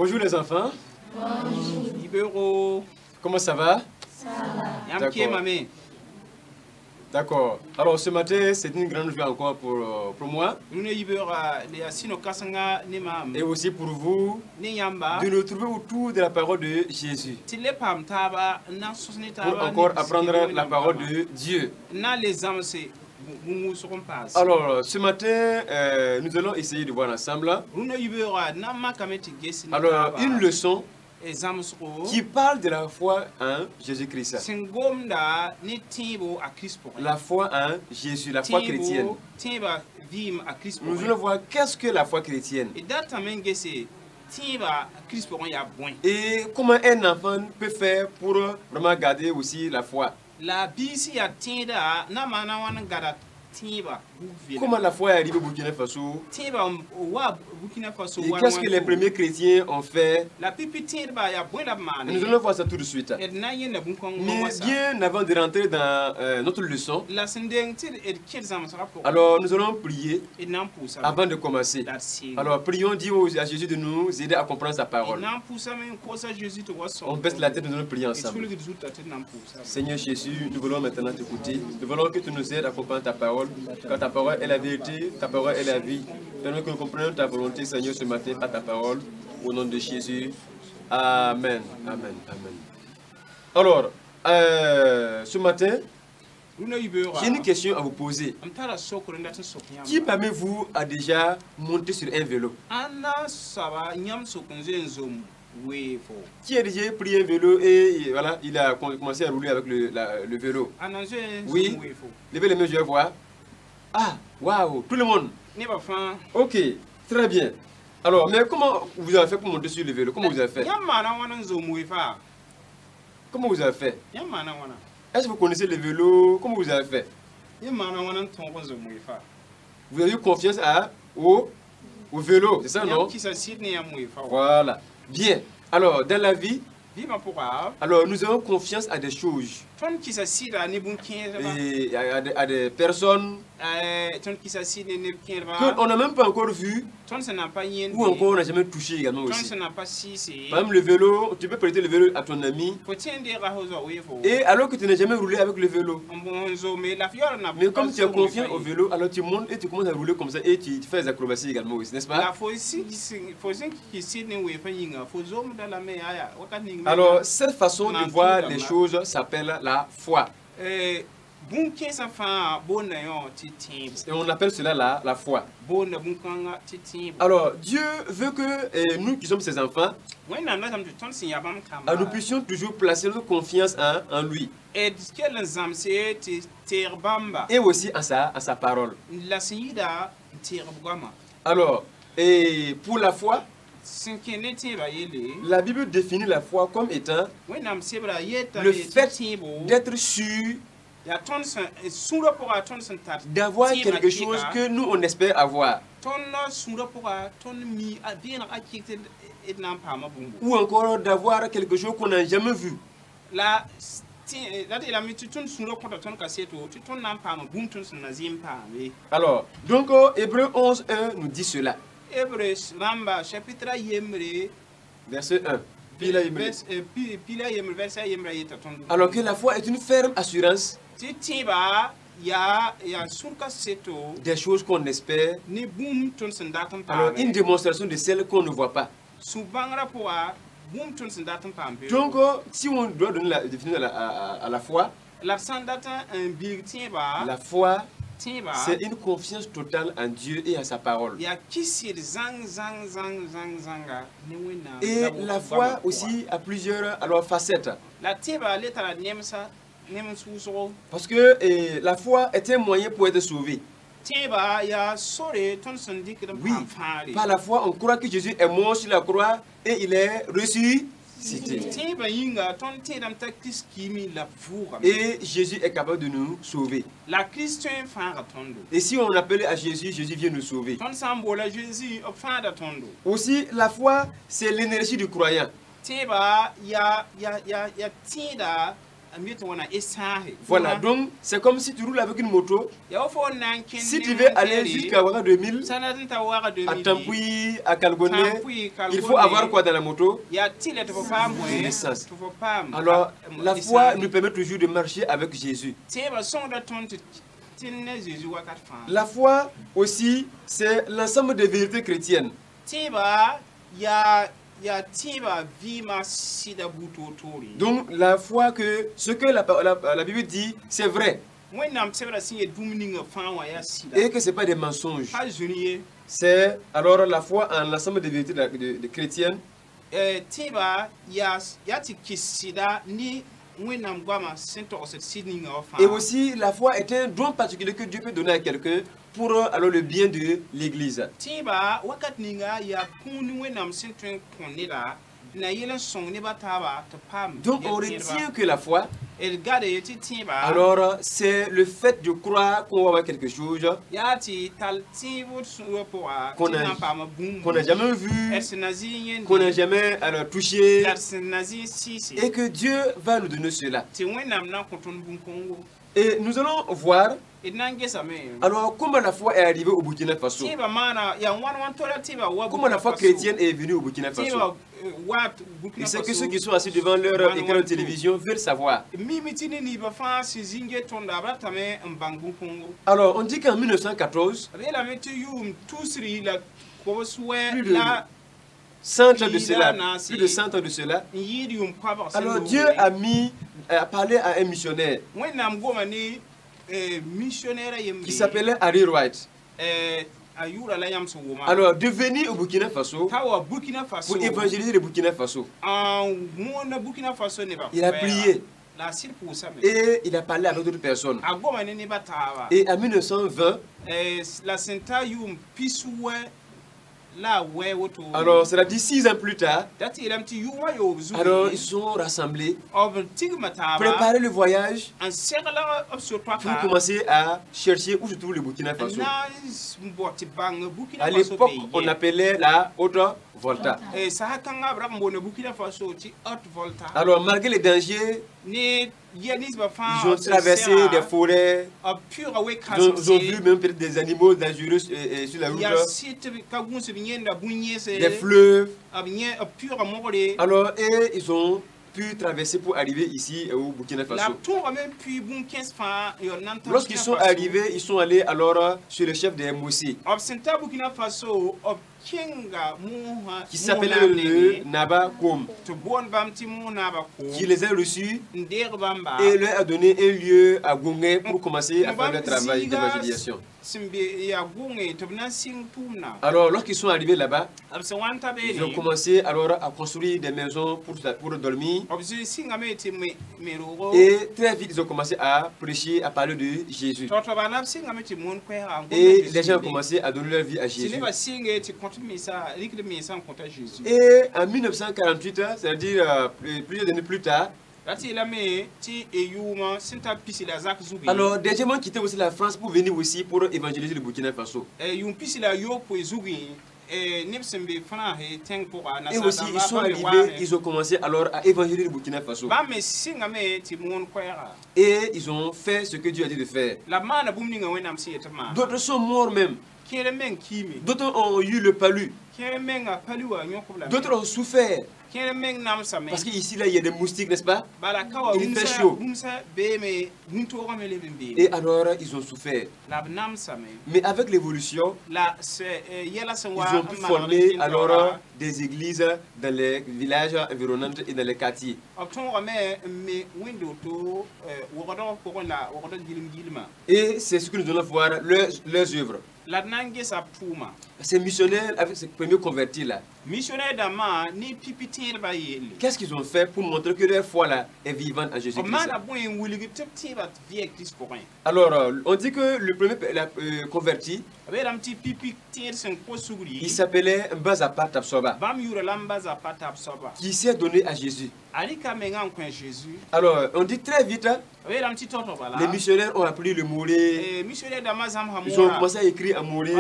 Bonjour les enfants. Bonjour. Comment ça va? Ça va. D'accord. Alors ce matin, c'est une grande joie encore pour moi. Et aussi pour vous de nous trouver autour de la parole de Jésus. Pour encore apprendre la parole de Dieu. Alors ce matin, nous allons essayer de voir ensemble. Alors une leçon qui parle de la foi en Jésus-Christ. La foi en Jésus, la foi chrétienne. Nous allons voir qu'est-ce que la foi chrétienne. Et comment un enfant peut faire pour vraiment garder aussi la foi. Comment la foi est arrivée au Burkina Faso? Et qu'est-ce que les premiers chrétiens ont fait? Nous allons voir ça tout de suite. Mais bien avant de rentrer dans notre leçon, alors nous allons prier avant de commencer. Alors prions, disons à Jésus de nous aider à comprendre sa parole. On baisse la tête, nous allons prier ensemble. Seigneur Jésus, nous voulons maintenant t'écouter. Nous voulons que tu nous aides à comprendre ta parole. Car ta parole est la vérité, ta parole est la vie. Permets que nous comprenions ta volonté, Seigneur, ce matin par ta parole. Au nom de Jésus. Amen. Amen. Amen. Alors, ce matin, j'ai une question à vous poser. Qui parmi vous a déjà monté sur un vélo? Qui a déjà pris un vélo et voilà, il a commencé à rouler avec le vélo? Oui. Levez les mains, je vais voir. Ah, waouh, tout le monde. Ok, très bien. Alors, mais comment vous avez fait pour monter sur le vélo? Comment vous avez fait? Comment vous avez fait? Est-ce que vous connaissez le vélo? Comment vous avez fait? Vous avez eu confiance au vélo, c'est ça, non? Voilà. Bien. Alors, dans la vie, alors nous avons confiance à des choses. Et à des personnes qu'on n'a même pas encore vu ou encore on n'a jamais touché également aussi. Par exemple, le vélo, tu peux prêter le vélo à ton ami et alors que tu n'as jamais roulé avec le vélo. Mais comme tu as confiance au vélo, alors tu montes et tu commences à rouler comme ça et tu fais des acrobaties également aussi, n'est-ce pas? Alors, cette façon de voir les choses s'appelle la foi. Et on appelle cela la foi. Alors, Dieu veut que nous qui sommes ses enfants, nous puissions toujours placer notre confiance en lui. Et aussi en sa parole. Alors, et pour la foi, la Bible définit la foi comme étant le fait d'être sûr d'avoir quelque chose que nous on espère avoir. Ou encore d'avoir quelque chose qu'on n'a jamais vu. Alors, donc Hébreux 11:1 nous dit cela. Verset 1. Alors que la foi est une ferme assurance des choses qu'on espère. Alors une démonstration de celles qu'on ne voit pas. Donc si on doit donner la définition à la foi, la foi c'est une confiance totale en Dieu et à sa parole. Et la foi aussi a plusieurs facettes. Parce que la foi est un moyen pour être sauvé. Oui, par la foi, on croit que Jésus est mort sur la croix et il est ressuscité. Et Jésus est capable de nous sauver. Et si on appelle à Jésus, Jésus vient nous sauver. Aussi, la foi, c'est l'énergie du croyant. Voilà, donc c'est comme si tu roules avec une moto. Si tu veux aller jusqu'à Ouaga 2000, à Tampoui, à Kalgoné, il faut avoir quoi dans la moto? L'essence. Alors, la foi nous permet toujours de marcher avec Jésus. La foi aussi, c'est l'ensemble des vérités chrétiennes. Donc la foi que ce que la Bible dit, c'est vrai. Et que ce n'est pas des mensonges. C'est alors la foi en l'ensemble des vérités de chrétiennes. Et aussi la foi est un don particulier que Dieu peut donner à quelqu'un pour alors le bien de l'église. Donc on retient que la foi, alors c'est le fait de croire qu'on va avoir quelque chose qu'on n'a jamais vu, qu'on n'a jamais alors, touché, et que Dieu va nous donner cela. Et nous allons voir alors comment la foi est arrivée au Burkina Faso. Comment la foi chrétienne est venue au Burkina Faso. Et c'est que ceux qui sont assis devant leur écran de télévision veulent savoir. Alors on dit qu'en 1914, plus de 100 ans de cela, alors Dieu a parlé à un missionnaire qui s'appelait Harry Wright. Alors, de venir au Burkina Faso pour évangéliser le Burkina Faso. Il a prié et il a parlé avec d'autres personnes. Et en 1920, alors, cela dit 6 ans plus tard, alors ils sont rassemblés, préparer le voyage pour commencer à chercher où se trouve le Burkina Faso. À l'époque, on appelait la Haute-Volta. Alors, malgré les dangers, ils ont traversé des forêts, ils ont vu même peut-être des animaux dangereux sur la route, des fleuves. Alors, et ils ont pu traverser pour arriver ici au Burkina Faso. Lorsqu'ils sont arrivés, ils sont allés alors sur le chef des Moussi, qui s'appelait le Naba Koum, qui les a reçus et leur a donné un lieu à Gongé pour commencer à faire le travail d'évangélisation. Alors, lorsqu'ils sont arrivés là-bas, ils ont commencé alors à construire des maisons pour dormir. Et très vite, ils ont commencé à prêcher, à parler de Jésus. Et les gens ont commencé à donner leur vie à Jésus. Et en 1948, c'est-à-dire plusieurs années plus tard, alors des gens ont quitté aussi la France pour venir aussi pour évangéliser le Burkina Faso. Et aussi ils sont arrivés, ils ont commencé alors à évangéliser le Burkina Faso. Et ils ont fait ce que Dieu a dit de faire. D'autres sont morts même. D'autres ont eu le palu. D'autres ont souffert. Parce qu'ici, là, il y a des moustiques, n'est-ce pas? Il fait chaud. Et alors, ils ont souffert. Mais avec l'évolution, ils ont pu former alors des églises dans les villages environnants et dans les quartiers. Et c'est ce que nous allons voir, leurs œuvres. Ces missionnaires avec ces premiers convertis là, qu'est-ce qu'ils ont fait pour montrer que leur foi là est vivante en Jésus-Christ? Alors, on dit que le premier converti, il s'appelait Mbazapa Tapsoba, qui s'est donné à Jésus. Alors, on dit très vite, les missionnaires ont appris le Moré, ils ont commencé à écrire en Moré,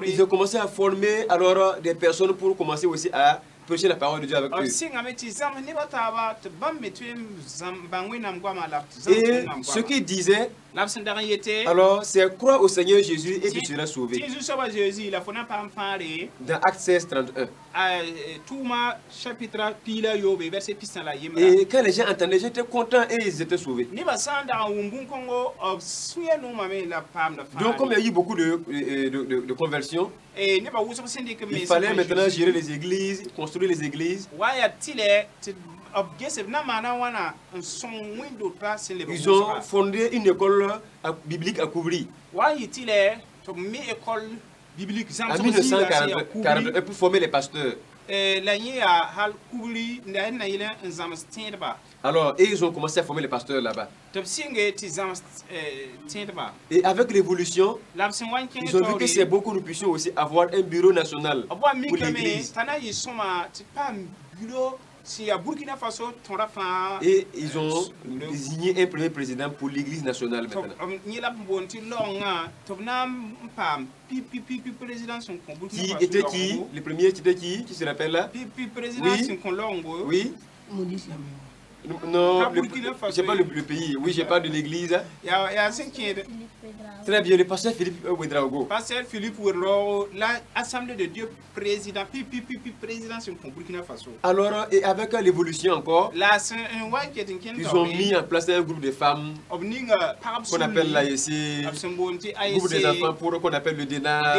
ils ont commencé à former alors des personnes pour commencer aussi à prêcher la parole de Dieu avec eux. Et ce qu'il disait, alors c'est croire au Seigneur Jésus et tu seras sauvé. Dans Actes 16, 31. Et quand les gens entendaient, j'étais content et ils étaient sauvés. Donc comme il y a eu beaucoup de conversions, il fallait maintenant gérer les églises, construire les églises. Ils ont fondé une école biblique à Koubri. En 1941 pour former les pasteurs. Alors, et ils ont commencé à former les pasteurs là-bas. Et avec l'évolution, ils ont vu que c'est beaucoup, nous puissions aussi avoir un bureau national pour l'église. Et ils ont désigné un premier président pour l'église nationale maintenant. Qui était qui? Le premier était qui? Qui se rappelle là? Oui. Non, je sais pas le pays. Oui, je parle de l'église. Très bien, le pasteur Philippe Ouedraogo. Pasteur Philippe Ouedraogo, l'Assemblée de Dieu président, président sur le Burkina Faso. Alors, et avec l'évolution encore, ils ont mis en place un groupe de femmes qu'on appelle l'AEC, groupe des enfants pour qu'on appelle le DENA,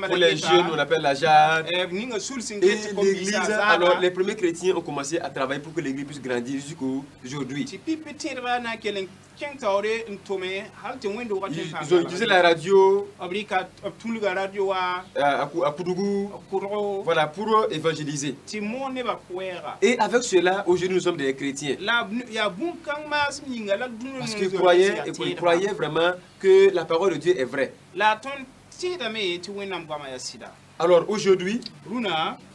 pour les jeunes on appelle la JAD. Et l'église, alors les premiers chrétiens ont commencé à travailler pour que l'église puisse grandir jusqu'aujourd'hui. Ils ont utilisé la radio à Koudougou, voilà, pour évangéliser. Et avec cela, aujourd'hui nous sommes des chrétiens. Parce qu'ils croyaient vraiment que la parole de Dieu est vraie. Alors aujourd'hui,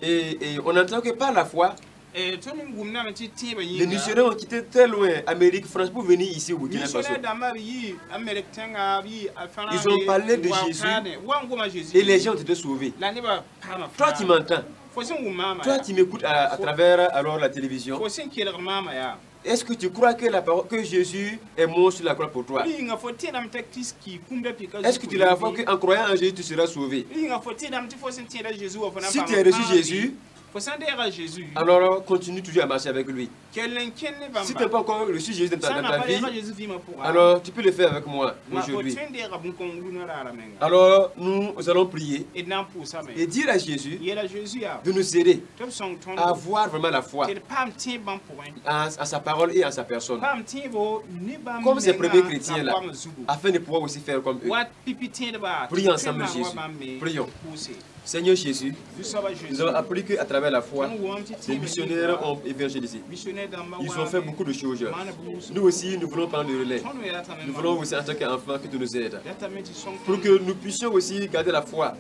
et on entend que par la foi, les missionnaires ont quitté très loin, Amérique, France, pour venir ici au Burkina Faso. Ils ont parlé de Jésus et les gens ont été sauvés. Toi, tu m'entends. Toi, tu m'écoutes à travers alors, la télévision. Est-ce que tu crois que Jésus est mort sur la croix pour toi? Est-ce que tu la foi qu'en croyant en Jésus, tu seras sauvé? Si tu as reçu Jésus, alors continue toujours à marcher avec lui. Si tu n'as pas encore reçu Jésus dans ta vie, alors tu peux le faire avec moi aujourd'hui. Alors nous allons prier et dire à Jésus de nous aider à avoir vraiment la foi à sa parole et à sa personne. Comme ces premiers chrétiens là, afin de pouvoir aussi faire comme eux. Prions ensemble Jésus. Prions. Seigneur Jésus, nous avons appris qu'à travers la foi, les missionnaires ont évangélisé. Ils ont fait beaucoup de choses. Nous aussi, nous voulons prendre le relais. Nous voulons aussi, en tant qu'enfants, que tu nous aides. Pour que nous puissions aussi garder la foi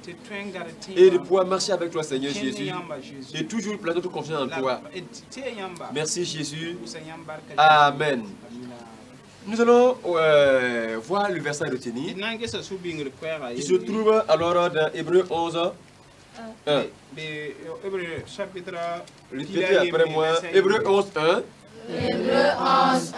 et de pouvoir marcher avec toi, Seigneur Jésus. Et toujours placer notre confiance en toi. Merci Jésus. Amen. Nous allons voir le verset retenu qui se trouve alors dans Hébreux 11. 1. Répétez après moi. Hébreux 11, 1. Hébreux 11, 1.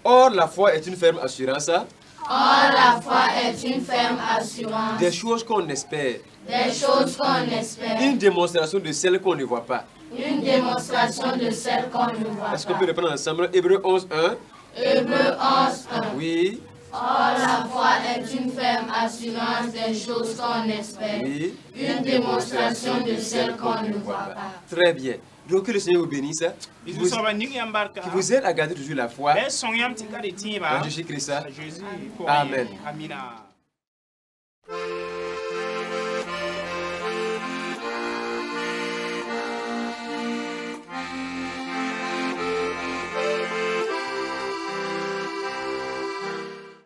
Or, la foi est une ferme assurance. Or, la foi est une ferme assurance. Des choses qu'on espère. Des choses qu'on espère. Une démonstration de celles qu'on ne voit pas. Une démonstration de celles qu'on ne voit pas. Est-ce qu'on peut reprendre ensemble? Hébreux 11, 1. Hébreux 11, 1. Oui. Or, la foi est une ferme assurance des choses qu'on espère. Oui. Une démonstration de celles qu'on ne voit pas. Très bien. Donc que le Seigneur vous bénisse. Qui vous aide à garder toujours la foi. En Jésus-Christ. Amen.